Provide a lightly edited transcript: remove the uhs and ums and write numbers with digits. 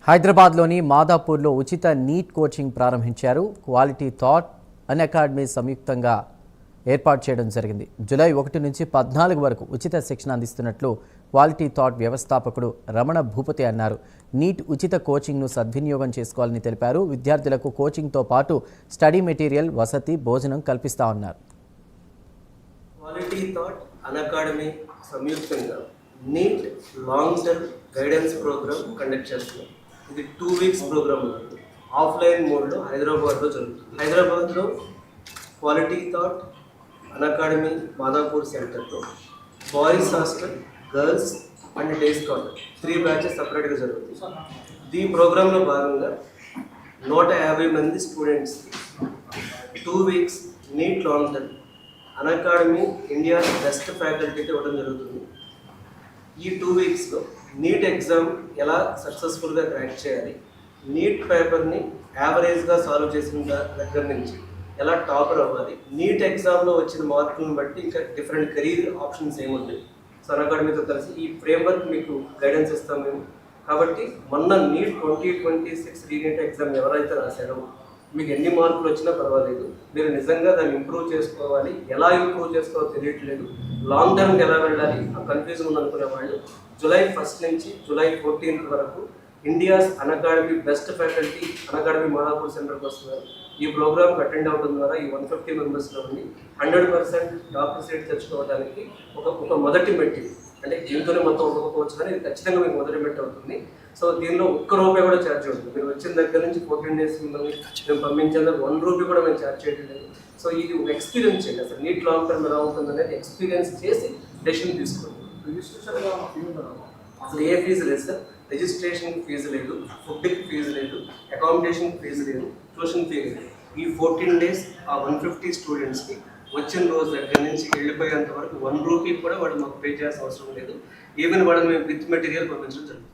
హైదరాబాద్లోని మాదాపూర్లో ఉచిత NEET coaching ప్రారంభించారు. క్వాలిటీ థాట్ అకాడమీ సంయుక్తంగా ఏర్పాటు చేయడం జరిగింది. జూలై 1 నుంచి 14 వరకు ఉచిత శిక్షణ అందిస్తున్నట్లు క్వాలిటీ థాట్ వ్యవస్థాపకుడు రమణ భూపతి అన్నారు. నీట్ ఉచిత కోచింగ్ను సద్వినియోగం చేసుకోవాలని తెలిపారు. విద్యార్థులకు కోచింగ్తో పాటు స్టడీ మెటీరియల్, వసతి, భోజనం కల్పిస్తామన్నారు. క్వాలిటీ థాట్ అకాడమీ సంయుక్తంగా NEET long term guidance programme conduct చేస్తున్నాం. ఇది 2 weeks ప్రోగ్రామ్ ఉంటుంది. ఆఫ్లైన్ మోడ్లో హైదరాబాద్లో జరుగుతుంది. హైదరాబాద్లో క్వాలిటీ థాట్ అకాడమీ మాదాపూర్ సెంటర్లో boys hostel, girls and day scholar 3 batches సపరేట్గా జరుగుతుంది. ఈ ప్రోగ్రాంలో భాగంగా 150 మంది స్టూడెంట్స్కి 2 weeks NEET long term academy India best ఫ్యాకల్టీతో ఇవ్వడం జరుగుతుంది. ఈ 2 weeksలో నీట్ ఎగ్జామ్ ఎలా సక్సెస్ఫుల్గా క్రాక్ చేయాలి, నీట్ పేపర్ని యావరేజ్గా సాల్వ్ చేసిన దగ్గర నుంచి ఎలా టాపర్ అవ్వాలి, నీట్ ఎగ్జామ్లో వచ్చిన మార్కులను బట్టి ఇంకా డిఫరెంట్ కెరీర్ ఆప్షన్స్ ఏముంటాయి, సో అకాడమీతో కలిసి ఈ ఫ్రేమ్వర్క్ మీకు గైడెన్స్ ఇస్తాం మేము. కాబట్టి మొన్న నీట్ 2026 రీనీట్ ఎగ్జామ్ ఎవరైతే రాశారో మీకు ఎన్ని మార్కులు వచ్చినా పర్వాలేదు, మీరు నిజంగా దాన్ని ఇంప్రూవ్ చేసుకోవాలి. ఎలా ఇంప్రూవ్ చేసుకోవాలో తెలియట్లేదు, లాంగ్ టర్మ్కి ఎలా వెళ్ళాలి ఆ కన్ఫ్యూజన్ ఉందనుకునే వాళ్ళు జూలై 1 నుంచి జూలై 14 వరకు India's academy best faculty academy Madhapur సెంటర్కి వస్తున్నారు. ఈ ప్రోగ్రామ్కి అటెండ్ అవ్వడం ద్వారా ఈ 150 మెంబర్స్లో ఉండి 100% డాక్టర్ సీట్ తెచ్చుకోవడానికి ఒక మొదటి మెట్టి, అంటే దీంతోనే మొత్తం ఒప్పుకోవచ్చు, కానీ ఇది ఖచ్చితంగా మీకు మొదటి మెట్టి అవుతుంది. సో దీనిలో ₹1 కూడా ఛార్జ్ అవుతుంది. మీరు వచ్చిన దగ్గర నుంచి 14 days మిమ్మల్ని మేము పంపించేందుకు ₹1 కూడా మేము ఛార్జ్ చేయడం లేదు. సో ఇది ఒక ఎక్స్పీరియన్స్ చేయండి. అసలు నీట్ లాంగ్ టర్మ్ ఎలా ఉంటుంది అనేది ఎక్స్పీరియన్స్ చేసి డెసిషన్ తీసుకోండి. అసలు ఏ ఫీజు లేదు సార్, రిజిస్ట్రేషన్ ఫీజు లేదు, ఫుడ్కి ఫీజు లేదు, అకామిడేషన్ ఫీజు లేదు, ట్యూషన్ ఫీ లేదు. ఈ 14 days ఆ 150 స్టూడెంట్స్కి వచ్చిన రోజు దగ్గర నుంచి వెళ్ళిపోయేంత వరకు ₹1 కూడా వాడు మాకు పే చేయాల్సిన అవసరం లేదు. ఈవెన్ వాడు మేము విత్ మెటీరియల్ పంపించడం జరుగుతుంది.